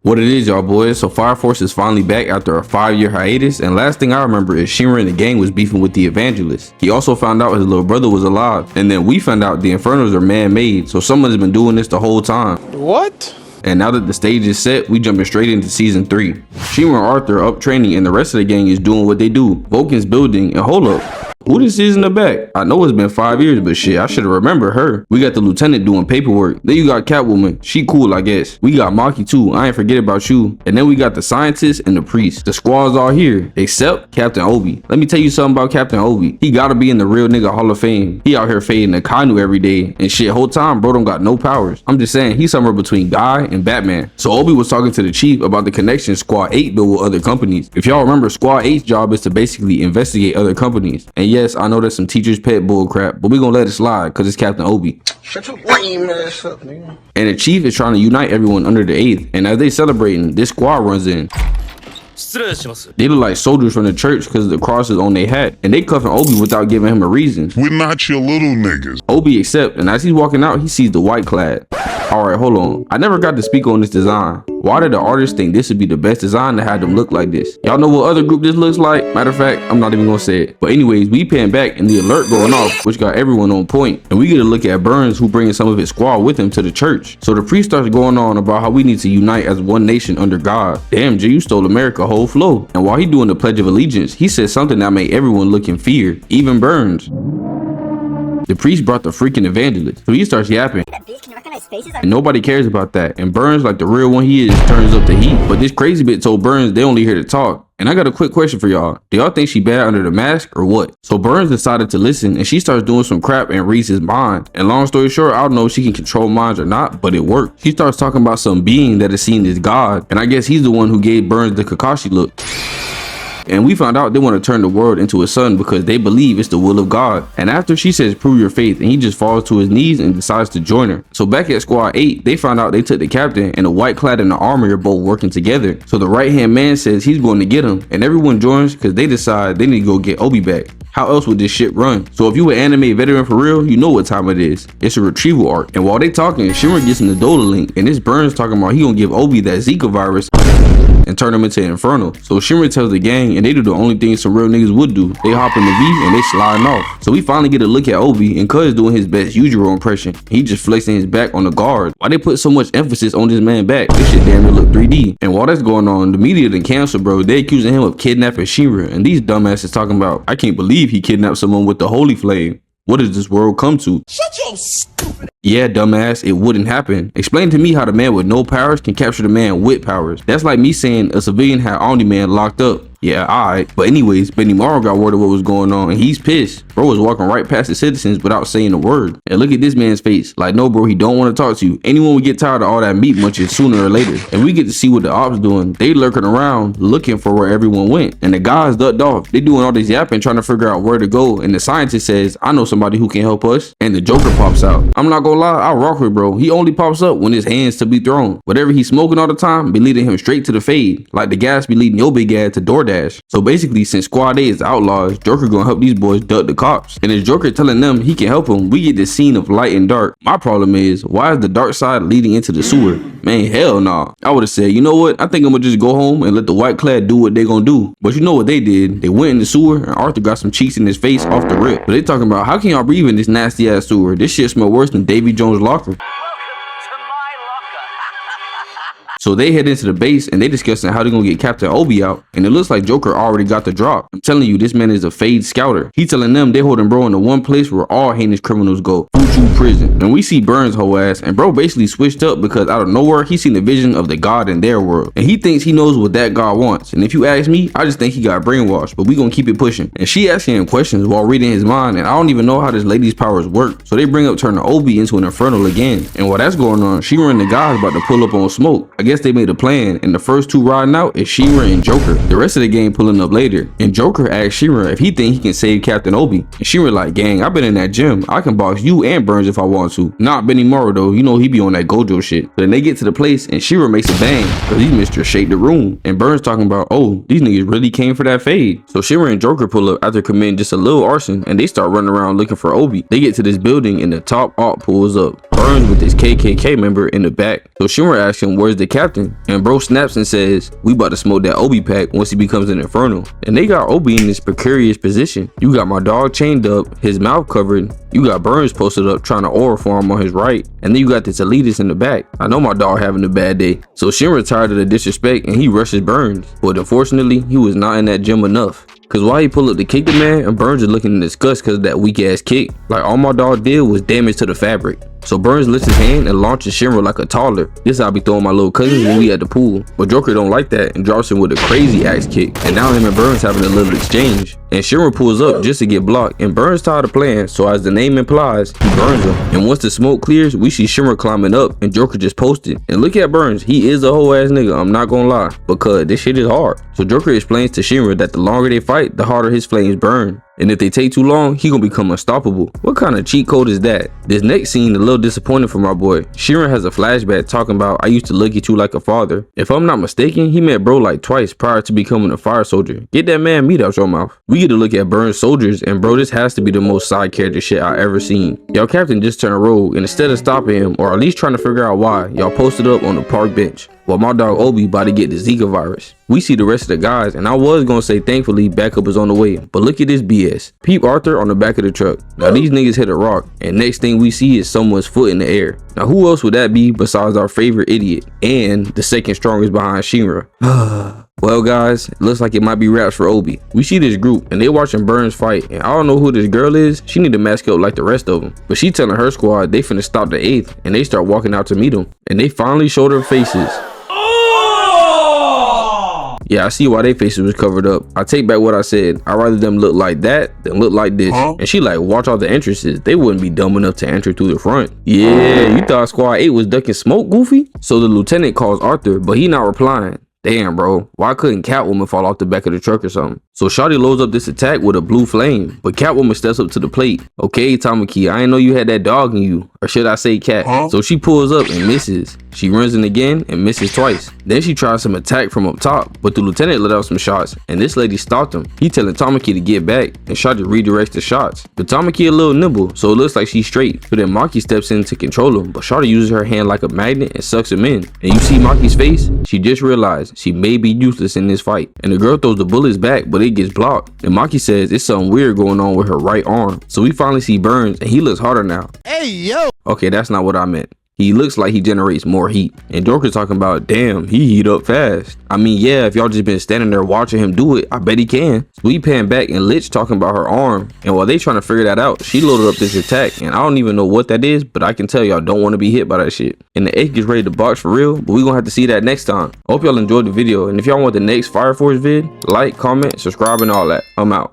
What it is, y'all boys, so Fire Force is finally back after a 5-year hiatus, and last thing I remember is Shinra and the gang was beefing with the Evangelist. He also found out his little brother was alive, and then we found out the Infernos are man-made, so someone's been doing this the whole time. What? And now that the stage is set, we jumping straight into season 3. Shinra and Arthur are up training and the rest of the gang is doing what they do. Vulcan's building, and hold up. Who this is in the back? I know it's been 5 years, but shit, I should've remembered her. We got the lieutenant doing paperwork. Then you got Catwoman. She cool, I guess. We got Maki too. I ain't forget about you. And then we got the scientist and the priest. The squad's all here, except Captain Obi. Let me tell you something about Captain Obi. He gotta be in the real nigga Hall of Fame. He out here fading a Kainu every day. And shit, whole time, bro don't got no powers. I'm just saying, he's somewhere between Guy and Batman. So Obi was talking to the chief about the connection Squad 8 built with other companies. If y'all remember, Squad 8's job is to basically investigate other companies. And yes, I know that's some teacher's pet bull crap, but we gonna let it slide because it's Captain Obi. Shut your lame ass up, nigga. And the chief is trying to unite everyone under the 8th, and as they celebrating, this squad runs in. They look like soldiers from the church because the cross is on their hat, and they cuffing Obi without giving him a reason. We're not your little niggas. Obi accepts, and as he's walking out, he sees the white clad. Alright, hold on. I never got to speak on this design. Why did the artist think this would be the best design to have them look like this? Y'all know what other group this looks like? Matter of fact, I'm not even gonna say it. But anyways, we pan back and the alert going off, which got everyone on point. And we get a look at Burns, who bringing some of his squad with him to the church. So the priest starts going on about how we need to unite as one nation under God. Damn, Jay, you stole America whole flow. And while he doing the Pledge of Allegiance, he said something that made everyone look in fear, even Burns. The priest brought the freaking Evangelist, so he starts yapping. And nobody cares about that. And Burns, like the real one he is, turns up the heat. But this crazy bitch told Burns they only here to talk. And I got a quick question for y'all. Do y'all think she bad under the mask or what? So Burns decided to listen and she starts doing some crap and reads his mind. And long story short, I don't know if she can control minds or not, but it worked. She starts talking about some being that is seen as God. And I guess he's the one who gave Burns the Kakashi look. And we found out they want to turn the world into a sun because they believe it's the will of God. And after she says, prove your faith, and he just falls to his knees and decides to join her. So back at Squad 8, they found out they took the captain and the white clad and the army are both working together. So the right hand man says he's going to get him, and everyone joins because they decide they need to go get Obi back. How else would this shit run? So if you an anime veteran for real, you know what time it is. It's a retrieval arc. And while they talking, Shinra gets him the Adolla Link, and this Burns talking about he gonna give Obi that Zika virus and turn him into Inferno. So Shinra tells the gang, and they do the only thing some real niggas would do. They hop in the V and they sliding off. So we finally get a look at Obi, and Cuz doing his best Yujiro impression. He just flexing his back on the guard. Why they put so much emphasis on this man back? This shit damn near look 3D. And while that's going on, the media done canceled, bro. They accusing him of kidnapping Shinra, and these dumbasses talking about, I can't believe he kidnapped someone with the holy flame. What does this world come to? Shut your stupid. Yeah, dumbass, it wouldn't happen. Explain to me how the man with no powers can capture the man with powers. That's like me saying a civilian had Omni-Man locked up. Yeah, alright. But anyways, Benimaru got word of what was going on and he's pissed. Bro was walking right past the citizens without saying a word. And look at this man's face. Like, no bro, he don't want to talk to you. Anyone would get tired of all that meat munching sooner or later. And we get to see what the ops doing. They lurking around looking for where everyone went. And the guys ducked off. They doing all this yapping trying to figure out where to go. And the scientist says, I know somebody who can help us. And the Joker pops out. I'm not gonna lie, I rock with bro. He only pops up when his hands to be thrown. Whatever he's smoking all the time be leading him straight to the fade. Like the gas be leading your big ass to DoorDash. So basically, since Squad 8 is outlaws, Joker gonna help these boys duck the cops. And as Joker telling them he can help them, we get this scene of light and dark. My problem is, why is the dark side leading into the sewer? Man, hell nah. I would have said, you know what? I think I'm gonna just go home and let the white clad do what they gonna do. But you know what they did? They went in the sewer and Arthur got some cheeks in his face off the rip. But they talking about, how can y'all breathe in this nasty ass sewer? This shit smell worse than Davy Jones' locker. So they head into the base and they discussing how they gonna get Captain Obi out. And it looks like Joker already got the drop. I'm telling you, this man is a fade scouter. He telling them they holding bro in the one place where all heinous criminals go, Fuchu prison. And we see Burns' whole ass, and bro basically switched up because out of nowhere he seen the vision of the god in their world. And he thinks he knows what that god wants. And if you ask me, I just think he got brainwashed, but we gonna keep it pushing. And she asking him questions while reading his mind, and I don't even know how this lady's powers work. So they bring up turning Obi into an infernal again. And while that's going on, Shinra and the guys about to pull up on smoke. I guess they made a plan, and the first two riding out is Shinra and Joker. The rest of the game pulling up later, and Joker asks Shinra if he think he can save Captain Obi. And Shinra like, gang, I've been in that gym. I can box you and Burns if I want to. Not Benimaru though, you know he be on that Gojo shit. But then they get to the place and Shinra makes a bang because he Mr. Shake the Room. And Burns talking about, oh, these niggas really came for that fade. So Shinra and Joker pull up after committing just a little arson, and they start running around looking for Obi. They get to this building and the top op pulls up. Burns with this KKK member in the back. So Shinra asks him, where's the captain? captain, and bro snaps and says, we about to smoke that Obi pack once he becomes an Infernal. And they got Obi in this precarious position. You got my dog chained up, his mouth covered, you got Burns posted up trying to aura form on his right, and then you got this elitist in the back. I know my dog having a bad day. So Shinra tired of the disrespect and he rushes Burns, but unfortunately he was not in that gym enough. Cause why he pull up to kick the man, and Burns is looking in disgust cause of that weak ass kick. Like all my dog did was damage to the fabric. So Burns lifts his hand and launches Shinra like a toddler. This I be throwing my little cousins when we at the pool. But Joker don't like that and drops him with a crazy axe kick. And now him and Burns having a little exchange. And Shinra pulls up just to get blocked, and Burns tired of playing, so as the name implies, he burns him. And once the smoke clears, we see Shinra climbing up and Joker just posted. And look at Burns, he is a whole ass nigga, I'm not gonna lie, because this shit is hard. So Joker explains to Shinra that the longer they fight, the harder his flames burn. And if they take too long, he gonna become unstoppable. What kind of cheat code is that? This next scene a little disappointing for my boy. Shinra has a flashback talking about, I used to look at you like a father. If I'm not mistaken, he met bro like twice prior to becoming a fire soldier. Get that man meat out your mouth. We get to look at Burns' soldiers, and bro, this has to be the most side character shit I ever seen. Y'all captain just turned rogue, and instead of stopping him, or at least trying to figure out why, y'all posted up on the park bench. While my dog Obi about to get the Zika virus. We see the rest of the guys, and I was gonna say thankfully backup is on the way, but look at this BS. Peep Arthur on the back of the truck. Now these niggas hit a rock, and next thing we see is someone's foot in the air. Now who else would that be besides our favorite idiot, and the second strongest behind Shinra? Well guys, it looks like it might be wraps for Obi. We see this group, and they watching Burns fight, and I don't know who this girl is. She need to mask up like the rest of them. But she telling her squad they finna stop the 8th, and they start walking out to meet them. And they finally show their faces. Yeah, I see why their faces was covered up. I take back what I said. I'd rather them look like that than look like this. And she like, watch all the entrances. They wouldn't be dumb enough to enter through the front. Yeah, you thought Squad 8 was ducking smoke, Goofy? So the lieutenant calls Arthur, but he not replying. Damn, bro, why couldn't Catwoman fall off the back of the truck or something? So Shawty loads up this attack with a blue flame, but Catwoman steps up to the plate. Okay, Tamaki, I ain't know you had that dog in you, or should I say cat? So she pulls up and misses. She runs in again and misses twice. Then she tries some attack from up top, but the lieutenant let out some shots, and this lady stopped him. He telling Tamaki to get back, and Shawty redirects the shots. But Tamaki a little nimble, so it looks like she's straight. But then Maki steps in to control him, but Shawty uses her hand like a magnet and sucks him in. And you see Maki's face? She just realized she may be useless in this fight. And the girl throws the bullets back, but it gets blocked. And Maki says it's something weird going on with her right arm. So we finally see Burns, and he looks harder now. Hey, yo! Okay, that's not what I meant. He looks like he generates more heat. And Joker's talking about, damn, he heat up fast. I mean, yeah, if y'all just been standing there watching him do it, I bet he can. So we pan back and Lich talking about her arm. And while they trying to figure that out, she loaded up this attack. And I don't even know what that is, but I can tell y'all don't want to be hit by that shit. And the 8th gets ready to box for real, but we gonna have to see that next time. I hope y'all enjoyed the video. And if y'all want the next Fire Force vid, like, comment, subscribe, and all that. I'm out.